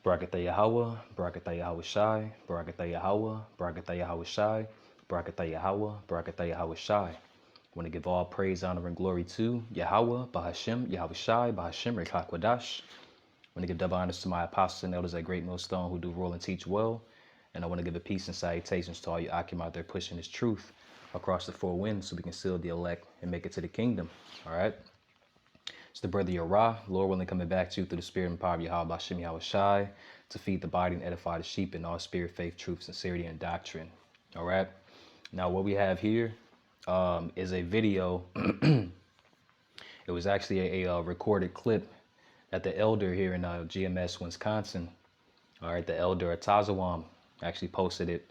Barakatah Yahweh, Barakatah Yahweh Shai, Barakatah Yahweh, Barakatah Yahweh Shai, Barakatah Yahweh, Barakatah Yahweh Shai. I want to give all praise, honor, and glory to Yahweh, Bahashem, Yahweh Shai, Bahashem, Rekha Kwadash. I want to give double honors to my apostles and elders at Great Millstone who do rule and teach well. And I want to give a peace and salutations to all you Akim out there pushing this truth across the four winds so we can seal the elect and make it to the kingdom. All right. It's the brother Yarah, Lord willing, coming back to you through the spirit and power of Yahweh Bashem Yahweh Shai to feed the body and edify the sheep in all spirit, faith, truth, sincerity, and doctrine. All right. Now, what we have here is a video. It was actually a recorded clip that the elder here in GMS, Wisconsin, all right, the elder Atazawam actually posted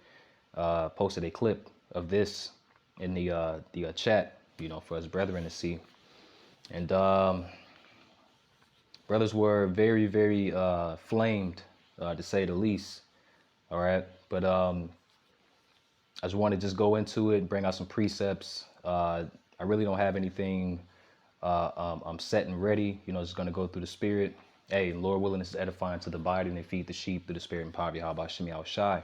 a clip of this in the chat, you know, for his brethren to see. And brothers were very, very flamed, to say the least. All right. But I just want to just go into it, bring out some precepts. I really don't have anything I'm set and ready. You know, just going to go through the spirit. Hey, Lord willing, this is edifying to the body and feed the sheep through the spirit and power of Yahweh Shem Yahweh Shai.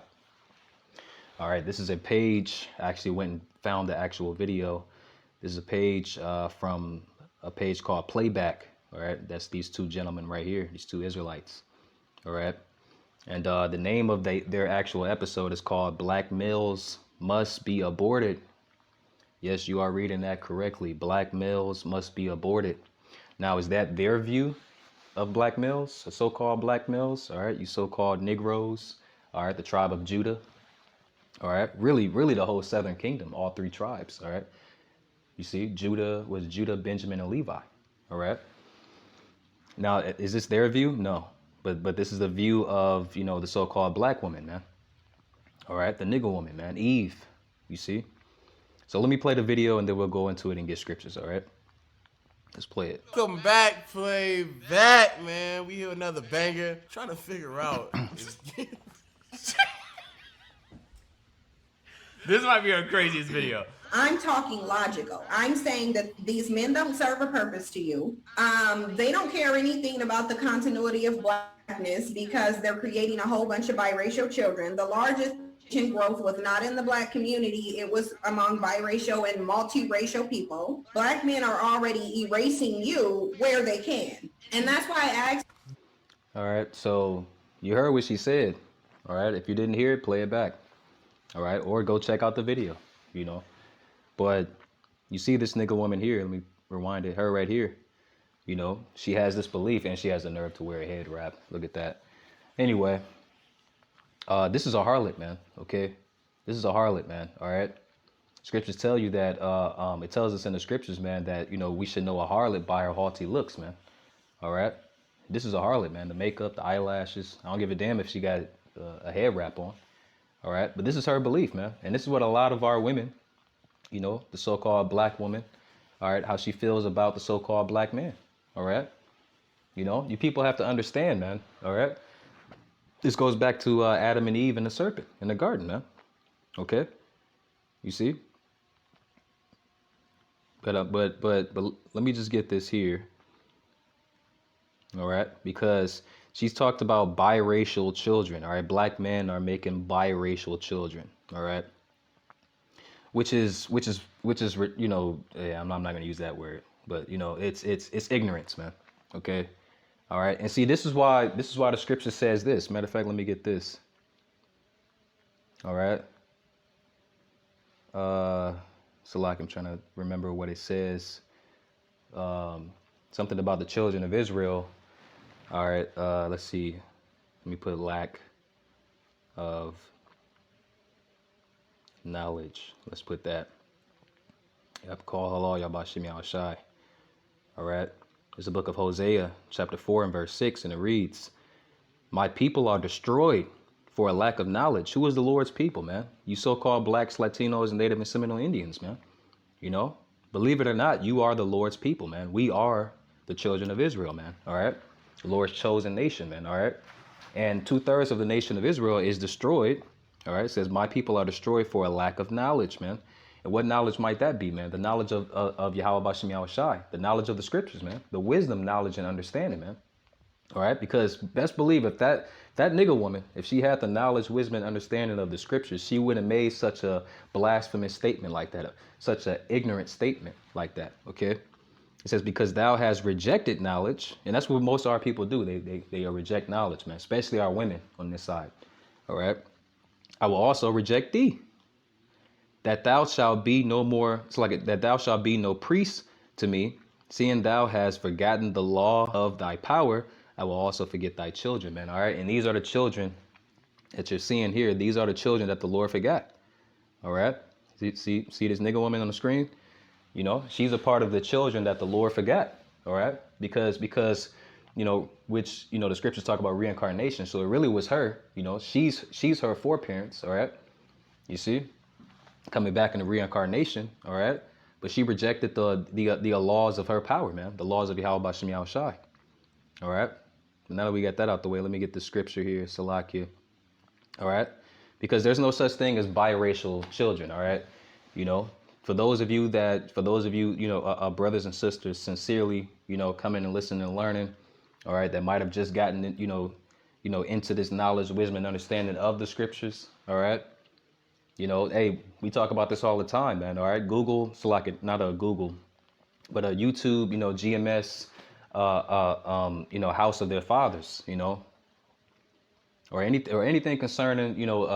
All right. This is a page. I actually went and found the actual video. This is a page from a page called Playback. All right. That's these two gentlemen right here, these two Israelites. All right. And the name of their actual episode is called Black Males Must Be Aborted. Yes, you are reading that correctly. Black males must be aborted. Now, is that their view of black males, the so-called black males? All right. You so-called Negroes. All right. The tribe of Judah. All right. Really, the whole southern kingdom, all three tribes. All right. You see, Judah was Judah, Benjamin, and Levi. All right. Now, is this their view? No. But this is the view of, you know, the so-called black woman, man. All right. The nigger woman, man. Eve. You see? So let me play the video and then we'll go into it and get scriptures. All right. Let's play it. Welcome back, play back, man. We hear another banger. Trying to figure out. This might be our craziest video. I'm talking logical. I'm saying that these men don't serve a purpose to you. They don't care anything about the continuity of blackness because they're creating a whole bunch of biracial children. The largest growth was not in the black community. It was among biracial and multiracial people. Black men are already erasing you where they can. And that's why I asked. All right. So you heard what she said. All right. If you didn't hear it, play it back. All right. Or go check out the video, you know. But you see this nigga woman here. Let me rewind it. Her right here. You know, she has this belief and she has the nerve to wear a head wrap. Look at that. Anyway, this is a harlot, man. Okay. This is a harlot, man. All right. Scriptures tell you that, it tells us in the scriptures, man, that, you know, we should know a harlot by her haughty looks, man. All right. This is a harlot, man. The makeup, the eyelashes. I don't give a damn if she got a head wrap on. All right. But this is her belief, man. And this is what a lot of our women, you know, the so-called black woman, all right, how she feels about the so-called black man. All right. You know, you people have to understand, man. All right. This goes back to Adam and Eve and the serpent in the garden, man. Okay. You see? But let me just get this here. All right. Because she's talked about biracial children. All right. Black men are making biracial children. All right. Which is, you know, yeah, I'm not going to use that word, but you know, it's ignorance, man. Okay. All right. And see, this is why the scripture says this. Matter of fact, let me get this. All right. So like I'm trying to remember what it says. Something about the children of Israel. All right. Let's see. Let me put lack of knowledge. Let's put that. Yep. Call halal Yahweh Shem Yahweh Shai. All right. There's the book of Hosea, chapter 4 and verse 6, and it reads, "My people are destroyed for a lack of knowledge." Who is the Lord's people, man? You so-called blacks, Latinos, and Native and Seminole Indians, man. You know, believe it or not, you are the Lord's people, man. We are the children of Israel, man. All right. The Lord's chosen nation, man. All right. And 2/3 of the nation of Israel is destroyed. All right. It says, "My people are destroyed for a lack of knowledge," man. And what knowledge might that be, man? The knowledge of Yahweh Bashem Yahweh Shai, the knowledge of the scriptures, man. The wisdom, knowledge, and understanding, man. All right, because best believe if that nigga woman, if she had the knowledge, wisdom, and understanding of the scriptures, she would have made such a blasphemous statement like that, such an ignorant statement like that. Okay, it says because thou has rejected knowledge, and that's what most of our people do. They reject knowledge, man, especially our women on this side. All right, I will also reject thee, that thou shalt be no more. It's like that thou shalt be no priest to me, seeing thou hast forgotten the law of thy power. I will also forget thy children, man. All right, and these are the children that you're seeing here. These are the children that the Lord forgot. All right, see this nigga woman on the screen. You know, she's a part of the children that the Lord forgot. All right, because you know, which you know the scriptures talk about reincarnation. So it really was her. You know, she's her foreparents. All right, you see, coming back in the reincarnation. All right, but she rejected the laws of her power, man. The laws of Yahweh Bashem Yahweh Shai. All right. Now that we got that out the way, let me get the scripture here, Salakia. All right. Because there's no such thing as biracial children. All right. You know, for those of you, you know, brothers and sisters sincerely, you know, coming and listening and learning. All right. That might have just gotten, you know, into this knowledge, wisdom, and understanding of the scriptures. All right. You know, hey, we talk about this all the time, man. All right. Google, Salakia, not a Google, but a YouTube, you know, GMS, you know, house of their fathers, you know, or anything concerning, you know,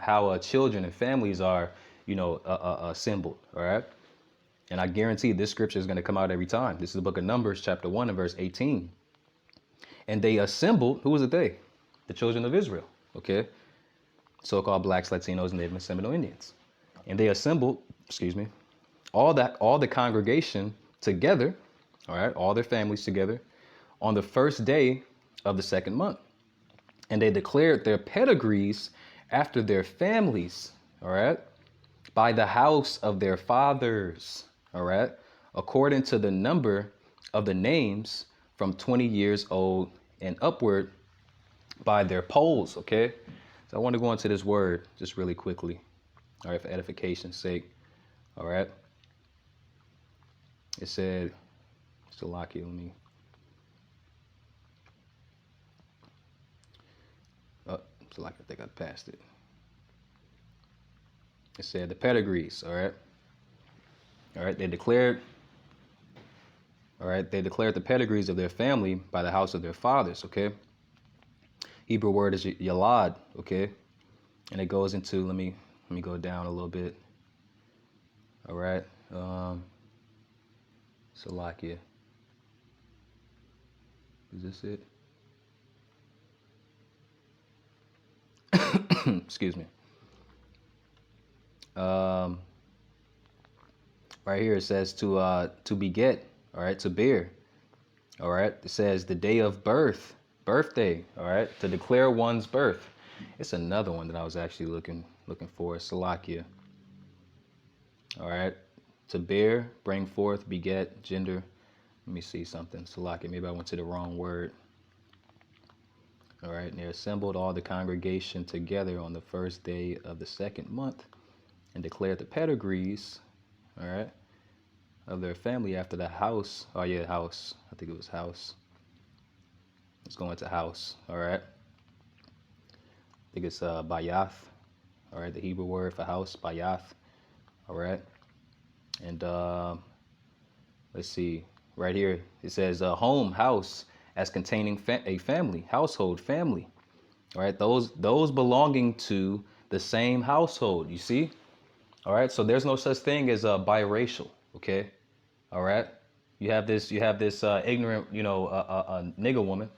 how children and families are, you know, assembled. All right. And I guarantee this scripture is going to come out every time. This is the book of Numbers, chapter 1 and verse 18. And they assembled. Who was it they? The children of Israel. Okay. So-called blacks, Latinos, Native and Seminole Indians. And they assembled, excuse me, all the congregation together. All right, all their families together on the first day of the second month. And they declared their pedigrees after their families, all right, by the house of their fathers, all right, according to the number of the names from 20 years old and upward by their polls, okay? So I want to go into this word just really quickly, all right, for edification's sake, all right? It said, Salaki, let me. Oh, Salaki, I think I passed it. It said the pedigrees, all right? All right, they declared the pedigrees of their family by the house of their fathers, okay? Hebrew word is yalad, okay? And it goes into, let me go down a little bit. All right, Salakia. Is this it? Excuse me. Right here it says to beget, all right, to bear. All right. It says the day of birth, birthday, all right, to declare one's birth. It's another one that I was actually looking for, Salakia. All right. To bear, bring forth, beget, gender. Let me see something. Salakia, maybe I went to the wrong word. All right, and they assembled all the congregation together on the first day of the second month and declared the pedigrees, all right, of their family after the house. Oh, yeah, house. I think it was house. Let's go into house, all right. I think it's bayath, all right, the Hebrew word for house, bayath, all right. And let's see, right here, it says home, house, as containing a family, household, family. All right, those belonging to the same household, you see? All right, so there's no such thing as biracial, okay? All right, you have this ignorant, you know, nigga woman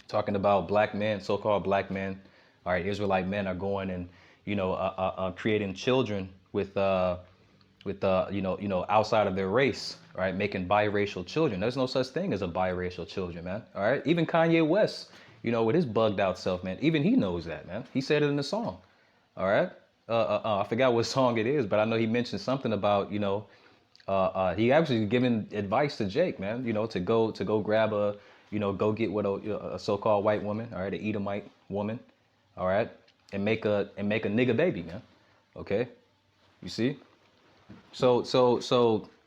talking about black men, so-called black men. All right, Israelite men are going and, you know, creating children with you know, outside of their race, right? Making biracial children. There's no such thing as a biracial children, man. All right. Even Kanye West, you know, with his bugged out self, man, even he knows that, man. He said it in the song. All right. I forgot what song it is, but I know he mentioned something about, you know, he actually giving advice to Jake, man, you know, to go grab a, you know, go get with a so-called white woman, all right, an Edomite woman, all right, and make a nigga baby, man. Okay. You see? So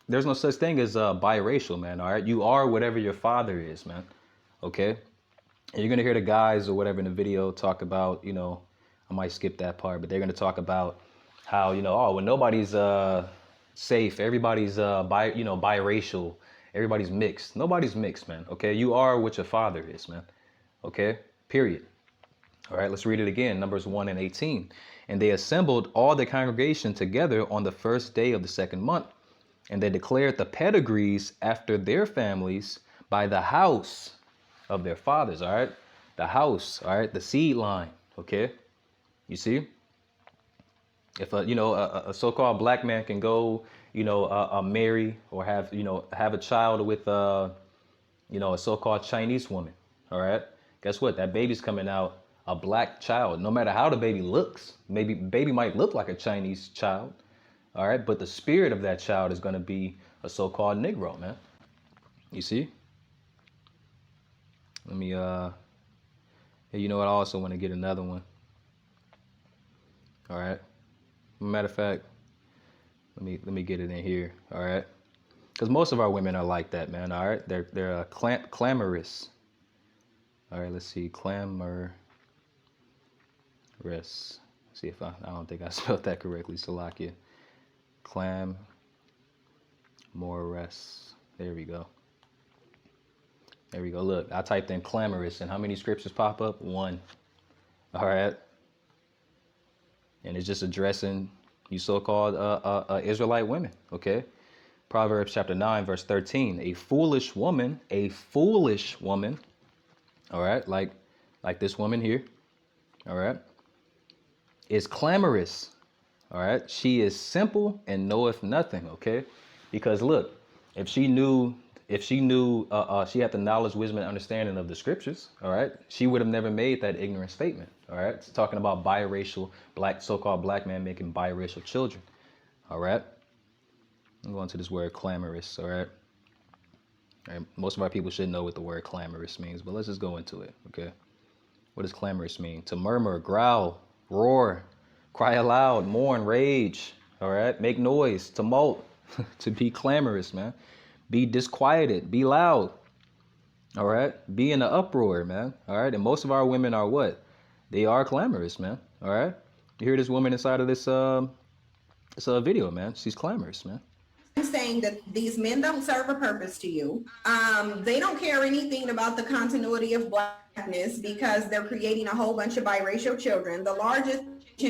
there's no such thing as biracial, man. All right, you are whatever your father is, man. Okay, And you're gonna hear the guys or whatever in the video talk about, I might skip that part, but they're gonna talk about how, oh, well, nobody's safe, everybody's biracial, everybody's mixed. Nobody's mixed, man. Okay, you are what your father is, man. Okay, period. All right, let's read it again. Numbers 1 and 18. And they assembled all the congregation together on the first day of the second month, and they declared the pedigrees after their families by the house of their fathers. All right, the house. All right, the seed line. Okay, you see, if a so-called black man can go, marry or have a child with a so-called Chinese woman. All right, guess what? That baby's coming out a black child. No matter how the baby looks, maybe baby might look like a Chinese child. All right, but the spirit of that child is going to be a so-called Negro, man. You see? Let me you know what? I also want to get another one. All right. Matter of fact, let me get it in here. All right. Because most of our women are like that, man. All right. They're clamorous. All right. Let's see. Clamorous. See if I don't think I spelled that correctly. Salakia. Clamorous. There we go. There we go. Look, I typed in clamorous, and how many scriptures pop up? 1. All right. And it's just addressing you so-called Israelite women. Okay. Proverbs chapter 9, verse 13. A foolish woman. All right. Like this woman here. All right. Is clamorous. All right. She is simple and knoweth nothing. Okay. Because look, if she had the knowledge, wisdom, and understanding of the scriptures, all right, she would have never made that ignorant statement. All right. It's talking about biracial, so-called black man making biracial children. All right. I'm going to this word clamorous. All right. All right. Most of our people should know what the word clamorous means, but let's just go into it. Okay. What does clamorous mean? To murmur, growl, roar, cry aloud, mourn, rage. All right. Make noise, tumult. To be clamorous, man. Be disquieted, be loud. All right. Be in an uproar, man. All right. And most of our women are what? They are clamorous, man. All right. You hear this woman inside of this video, man. She's clamorous, man. I'm saying that these men don't serve a purpose to you. They don't care anything about the continuity of blackness because they're creating a whole bunch of biracial children. The largest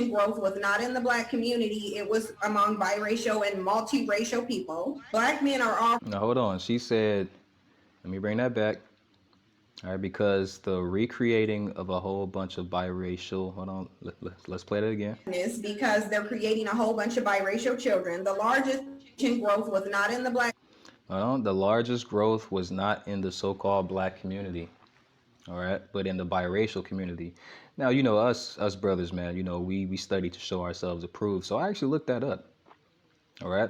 growth was not in the black community. It was among biracial and multiracial people. Black men are all... Now, hold on. She said, let me bring that back. All right, because the recreating of a whole bunch of biracial, hold on, let's play that again. Because they're creating a whole bunch of biracial children. The largest growth was not in the black... The largest growth was not in the so-called black community, all right, but in the biracial community. Now, us brothers, man, we study to show ourselves approved. So I actually looked that up, all right?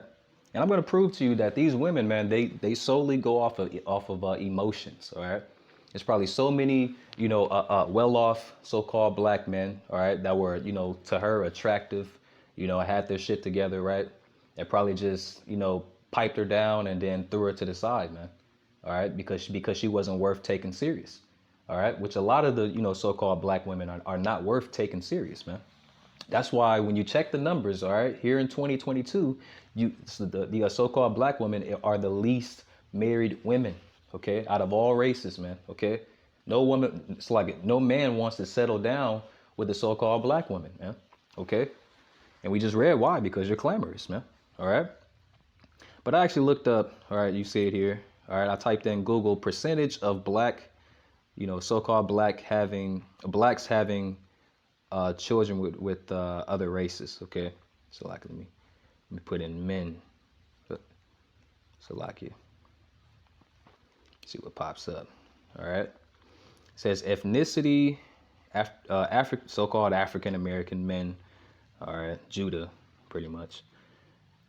And I'm going to prove to you that these women, man, they solely go off of emotions, all right? There's probably so many, well-off so-called black men, all right, that were, to her attractive, had their shit together, right? That probably just, piped her down and then threw her to the side, man, all right, because she wasn't worth taking serious, all right, which a lot of the, so-called black women are not worth taking serious, man. That's why when you check the numbers, all right, here in 2022, the so-called black women are the least married women, okay, out of all races, man, okay? No woman, it's like no man wants to settle down with the so-called black woman, man, okay? And we just read why, because you're clamorous, man, all right? But I actually looked up, all right, you see it here, all right, I typed in Google percentage of black, so-called blacks having children with other races, okay? So like, let me put in men. So like you see what pops up. All right. It says ethnicity, so-called African American men, all right, Judah, pretty much,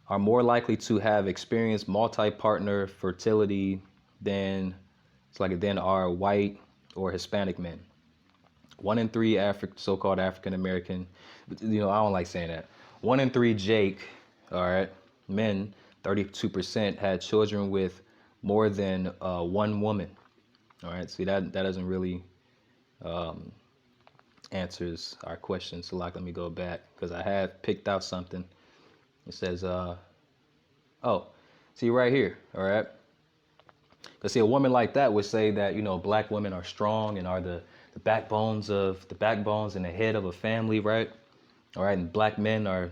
are more likely to have experienced multi-partner fertility than are white or Hispanic men. 1 in 3 so-called African American, I don't like saying that. 1 in 3 Jake, all right, men, 32% had children with more than one woman. All right, see that doesn't really answers our question. So like, let me go back because I have picked out something. It says, oh, see right here, all right? Because see, a woman like that would say that, black women are strong and are the backbones and the head of a family, right? All right, and black men are,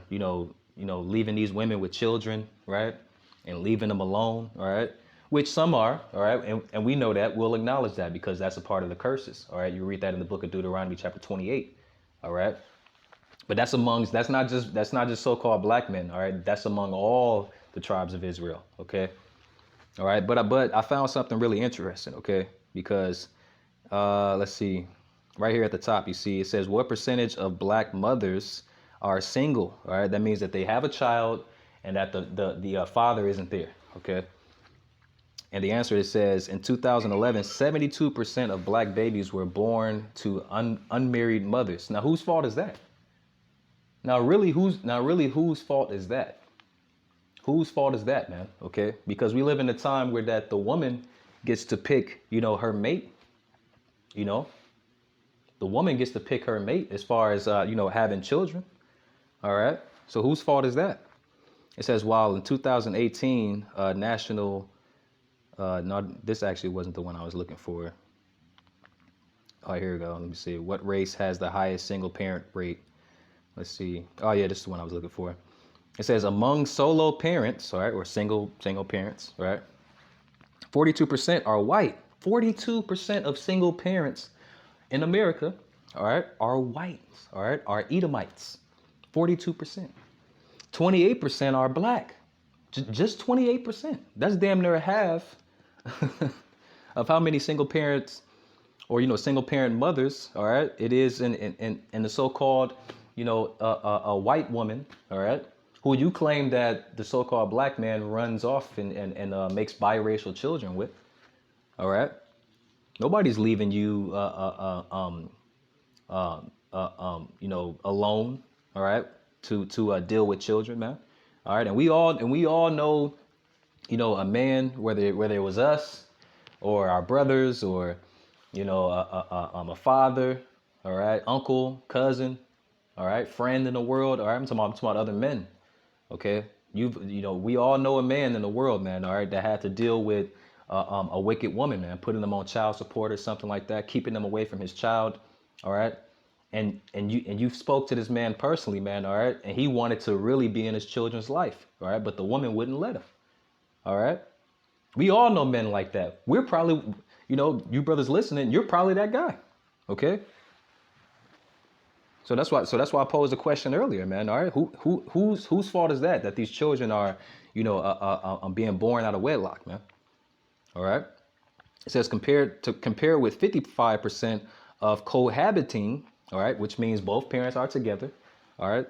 leaving these women with children, right? And leaving them alone, all right? Which some are, all right? And we know that, we'll acknowledge that because that's a part of the curses, all right? You read that in the book of Deuteronomy chapter 28, all right? But that's not just so-called black men, all right? That's among all the tribes of Israel, okay? All right, but I found something really interesting, okay? Because let's see, right here at the top, you see it says what percentage of black mothers are single? All right, that means that they have a child and that the father isn't there, okay? And the answer, it says in 2011, 72% of black babies were born to unmarried mothers. Now, whose fault is that? Now, really, whose fault is that? Whose fault is that, man? Okay, because we live in a time where that the woman gets to pick, her mate. The woman gets to pick her mate as far as having children. All right. So whose fault is that? It says while in 2018, national. No, this actually wasn't the one I was looking for. Oh, here we go. Let me see. What race has the highest single parent rate? Let's see. Oh yeah, this is the one I was looking for. It says among solo parents, all right, or single parents, all right, 42% are white. 42% of single parents in America, all right, are whites, all right, are Edomites. 42%. 28% are black. Just 28%. That's damn near half of how many single parents or single parent mothers, all right, it is in the so-called a white woman, all right, who you claim that the so-called black man runs off and makes biracial children with, all right. Nobody's leaving you alone, all right, to deal with children, man, all right. And we all know, a man, whether it was us or our brothers or a father, all right, uncle, cousin, all right, friend in the world, all right. I'm talking about other men, okay. We all know a man in the world, man, all right, that had to deal with a wicked woman, man, putting them on child support or something like that, keeping them away from his child, all right. And you spoke to this man personally, man, all right, and he wanted to really be in his children's life, all right, but the woman wouldn't let him, all right. We all know men like that. We're probably, you brothers listening, you're probably that guy, okay. So that's why I posed the question earlier, man. All right, whose fault is that these children are, being born out of wedlock, man? All right. It says compare with 55% of cohabiting, all right, which means both parents are together, all right.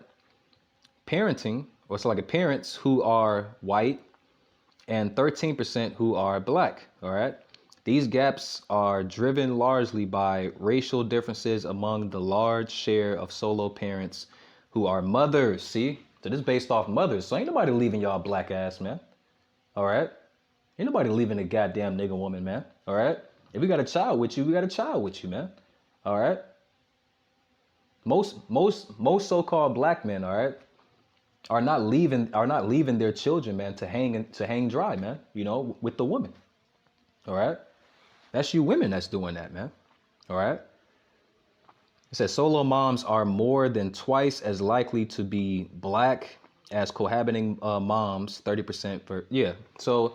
Parenting, or so like parents who are white, and 13% who are black, all right. These gaps are driven largely by racial differences among the large share of solo parents who are mothers. See, so this is based off mothers. So ain't nobody leaving y'all black ass, man. All right. Ain't nobody leaving a goddamn nigga woman, man. All right. If we got a child with you, we got a child with you, man. All right. Most so-called black men, all right, are not leaving their children, man, to hang dry, man. With the woman. All right. That's you women that's doing that, man. All right. It says solo moms are more than twice as likely to be black as cohabiting moms. 30% for So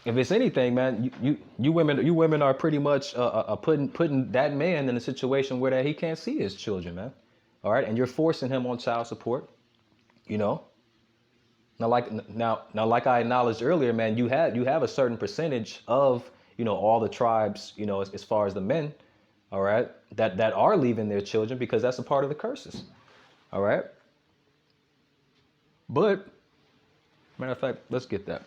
if it's anything, man, you women are pretty much putting that man in a situation where that he can't see his children, man. All right, and you're forcing him on child support. Now like I acknowledged earlier, man, you have a certain percentage of all the tribes, as far as the men, all right, that are leaving their children because that's a part of the curses, all right. But matter of fact, let's get that.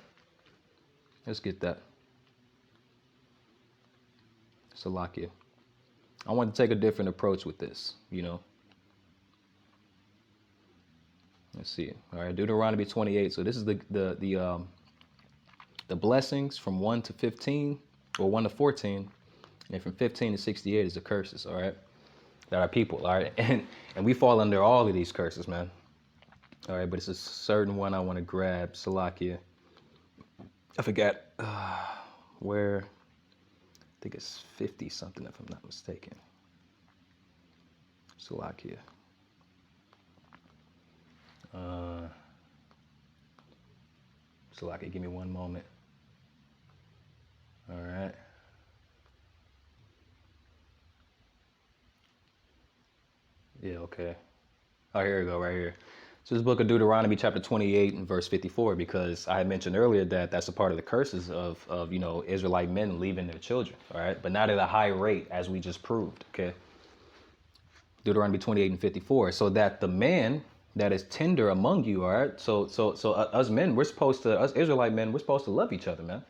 Salakia. I want to take a different approach with this, Let's see. All right, Deuteronomy 28. So this is the blessings from 1 to 15 or 1 to 14. And from 15 to 68 is the curses, all right? That are people, all right? And we fall under all of these curses, man. All right, but it's a certain one I want to grab, Salakia. I forgot where, I think it's 50 something if I'm not mistaken. Salakia. Salakia, give me one moment. All right. Yeah, okay. Oh, here we go, right here. So this book of Deuteronomy chapter 28 and verse 54, because I had mentioned earlier that that's a part of the curses of Israelite men leaving their children, all right? But not at a high rate, as we just proved, okay? Deuteronomy 28 and 54, so that the man that is tender among you, all right? So us men, us Israelite men, we're supposed to love each other, man.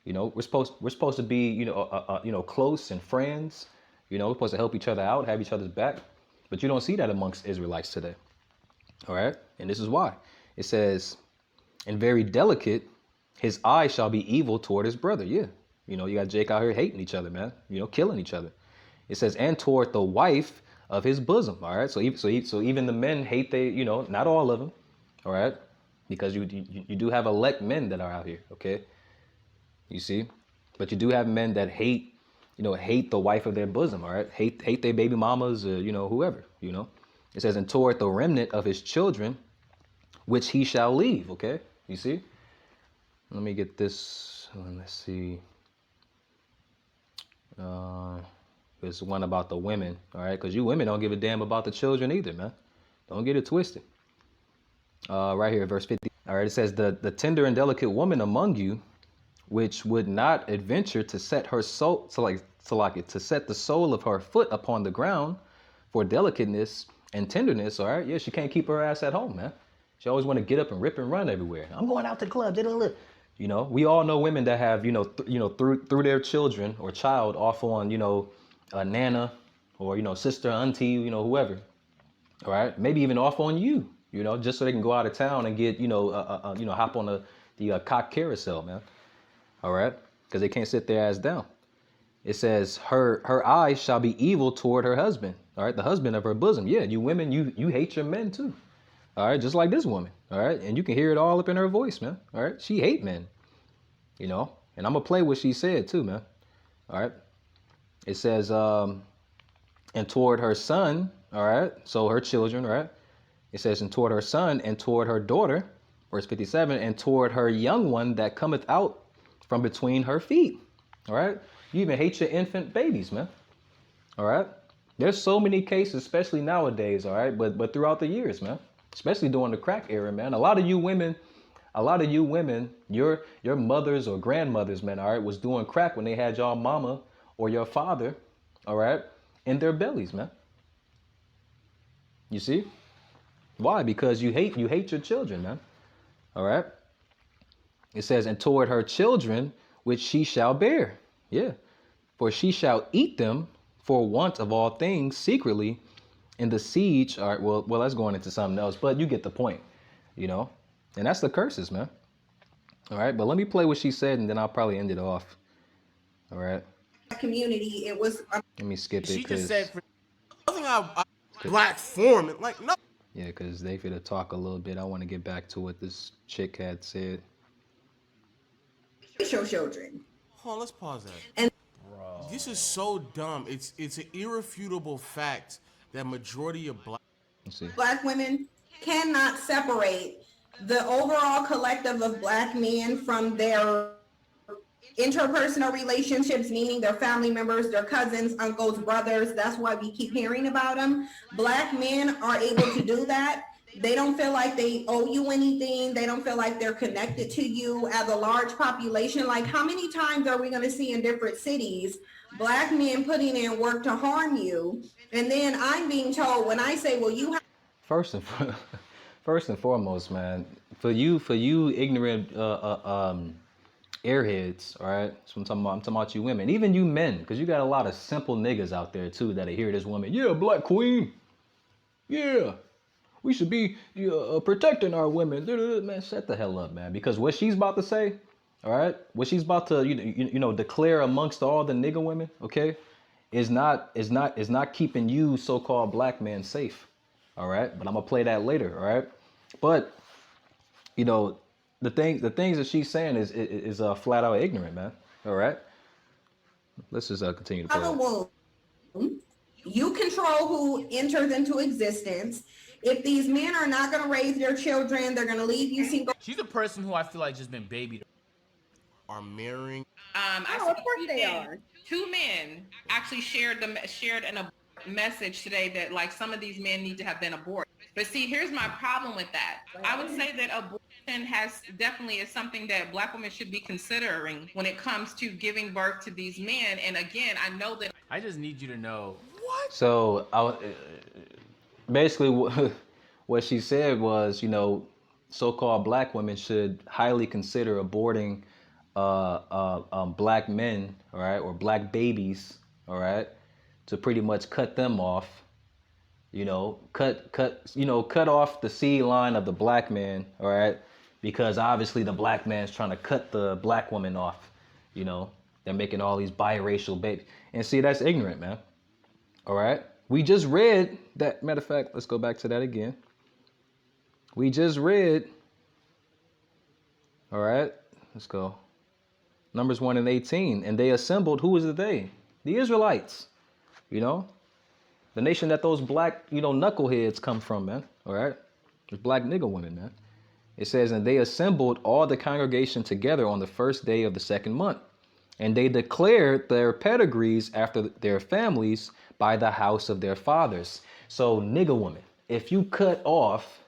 You know, we're supposed to be, close and friends. You know, we're supposed to help each other out, have each other's back. But you don't see that amongst Israelites today. All right. And this is why. It says, and very delicate, his eye shall be evil toward his brother. Yeah. You know, you got Jake out here hating each other, man. You know, killing each other. It says, and toward the wife of his bosom. All right. So even the men hate not all of them. All right. Because you do have elect men that are out here. OK. You see, but you do have men that hate the wife of their bosom, all right? Hate their baby mamas, whoever, It says, and toward the remnant of his children, which he shall leave, okay? You see? Let me get this, let's see. There's one about the women, all right? Because you women don't give a damn about the children either, man. Don't get it twisted. Right here, verse 50. All right, it says, the tender and delicate woman among you, which would not adventure to set her soul, to set the sole of her foot upon the ground for delicateness and tenderness, all right? Yeah, she can't keep her ass at home, man. She always want to get up and rip and run everywhere. I'm going out to the club. We all know women that have, through their children or child off on, a nana or, sister, auntie, whoever, all right? Maybe even off on you, just so they can go out of town and get, hop on the cock carousel, man. All right, because they can't sit their ass down. It says her eyes shall be evil toward her husband. All right, the husband of her bosom. Yeah, you women, you hate your men too. All right, just like this woman. All right, and you can hear it all up in her voice, man. All right, she hate men. And I'm gonna play what she said too, man. All right, it says and toward her son. All right, so her children. Right, it says and toward her son and toward her daughter, verse 57, and toward her young one that cometh out from between her feet. All right. You even hate your infant babies, man. All right. There's so many cases, especially nowadays. All right. But throughout the years, man, especially during the crack era, man, a lot of you women, your mothers or grandmothers, man, all right, was doing crack when they had your mama or your father, all right, in their bellies, man. You see? Why? Because you hate your children, man. All right. It says, and toward her children, which she shall bear. Yeah. For she shall eat them for want of all things secretly in the siege. All right. Well, that's going into something else, but you get the point, And that's the curses, man. All right. But let me play what she said, and then I'll probably end it off. All right. Community, it was. Let me skip it. She just said, nothing black foreman. Like, no. Yeah, because they finna talk a little bit. I want to get back to what this chick had said. Show children. Hold on, let's pause that. And this is so dumb. It's an irrefutable fact that majority of black women cannot separate the overall collective of black men from their interpersonal relationships, meaning their family members, their cousins, uncles, brothers. That's why we keep hearing about them. Black men are able to do that. They don't feel like they owe you anything. They don't feel like they're connected to you as a large population. Like, how many times are we going to see in different cities black men putting in work to harm you? And then I'm being told, when I say, well, you have... First and foremost, man, for you ignorant airheads, all right? So I'm talking about you women, even you men, because you got a lot of simple niggas out there too that hear this woman, yeah, black queen, yeah. We should be protecting our women. Man, shut the hell up, man. Because what she's about to say, all right, what she's about to declare amongst all the nigga women, okay, is not keeping you so-called black men safe, all right. But I'm gonna play that later, all right. But you know, the things that she's saying is flat out ignorant, man. All right. Let's just continue to play Of a that. womb, you control who enters into existence. If these men are not going to raise their children, they're going to leave you single. She's a person who I feel like just been babied. Are marrying. I Oh, see of course they are. two men actually shared a message today that like some of these men need to have been aborted. But see, here's my problem with that. I would say that abortion is something that Black women should be considering when it comes to giving birth to these men. And again, I know that I just need you to know. So basically what she said was, so-called black women should highly consider aborting black men, all right, or black babies, all right, to pretty much cut them off, cut off the seed line of the black man, all right, because obviously the black man's trying to cut the black woman off, they're making all these biracial babies, and see, that's ignorant, man. All right. We just read that. Matter of fact, let's go back to that again. We just read. All right. Let's go. Numbers 1 and 18. And they assembled. Who is it they? The Israelites. The nation that those black, knuckleheads come from, man. All right. There's black nigga women, man. It says, and they assembled all the congregation together on the first day of the second month. And they declared their pedigrees after their families by the house of their fathers. So, nigga woman, if you cut off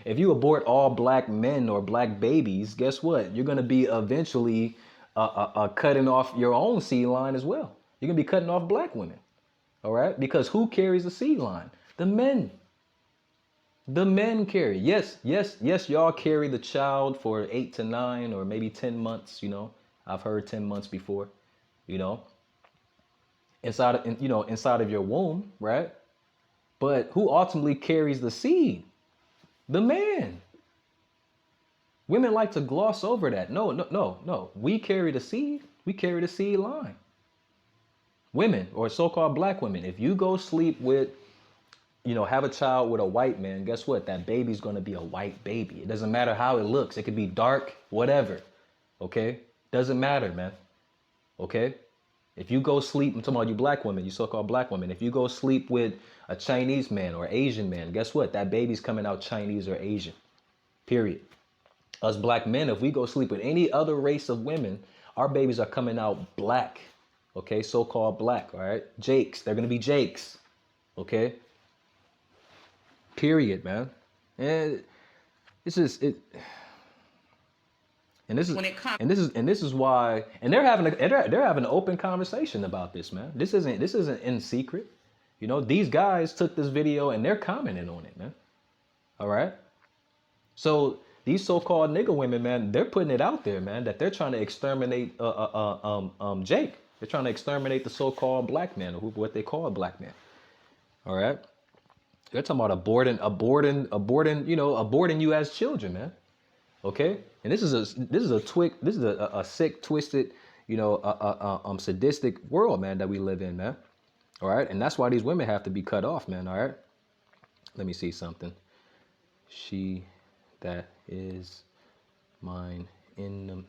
if you abort all black men or black babies, guess what? You're gonna be eventually cutting off your own seed line as well. You're gonna be cutting off black women, all right? Because who carries the seed line? The men. The men carry. Yes, y'all carry the child for 8 to 9 or maybe 10 months, I've heard 10 months before, inside of your womb, right? But who ultimately carries the seed? The man. Women like to gloss over that. No. We carry the seed. We carry the seed line. Women, or so-called black women, if you go sleep with, have a child with a white man, guess what? That baby's going to be a white baby. It doesn't matter how it looks. It could be dark, whatever. Okay? Doesn't matter, man. Okay? If you go sleep, I'm talking about you black women, you so-called black women. If you go sleep with a Chinese man or Asian man, guess what? That baby's coming out Chinese or Asian. Period. Us black men, if we go sleep with any other race of women, our babies are coming out black. Okay? So-called black, all right? Jakes. They're going to be Jakes. Okay? Period, man. And it's just it. And this is why, and they're having an open conversation about this, man. This isn't in secret. These guys took this video and they're commenting on it, man. All right. So these so-called nigga women, man, they're putting it out there, man, that they're trying to exterminate Jake. They're trying to exterminate the so-called black man, or what they call a black man. All right. They're talking about aborting you as children, man. Okay, and this is a sick, twisted, sadistic world, man, that we live in, man. All right, and that's why these women have to be cut off, man. All right, let me see something. She that is mine enemy.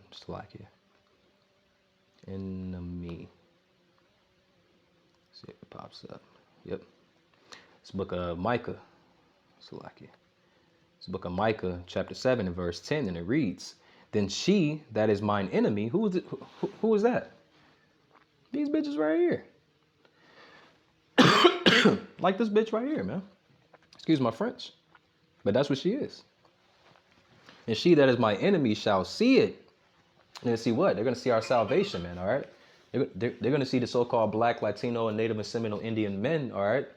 See if it pops up. Yep, it's book of Micah. Salakia. It's the book of Micah, chapter 7, and verse 10, and it reads, then she that is mine enemy, who is it? Who is that? These bitches right here. Like this bitch right here, man. Excuse my French. But that's what she is. And she that is my enemy shall see it. And they see what? They're going to see our salvation, man, all right? They're going to see the so-called black, Latino, and Native and Seminole Indian men, all right?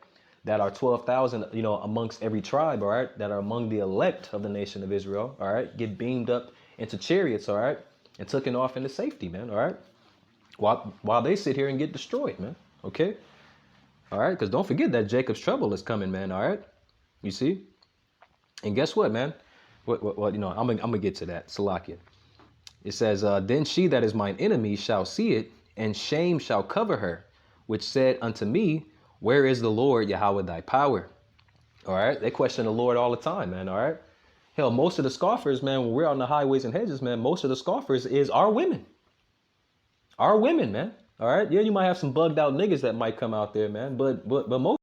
That are 12,000, amongst every tribe, all right, that are among the elect of the nation of Israel, all right, get beamed up into chariots, all right, and taken off into safety, man, all right, while they sit here and get destroyed, man, okay, all right, because don't forget that Jacob's trouble is coming, man, all right, you see, and guess what, man, I'm gonna get to that, Salakia. It says, then she that is mine enemy shall see it, and shame shall cover her, which said unto me, where is the Lord Yahweh thy power? All right. They question the Lord all the time, man. All right. Hell, most of the scoffers, man, when we're on the highways and hedges, man, most of the scoffers is our women. Our women, man. All right. Yeah, you might have some bugged out niggas that might come out there, man. But most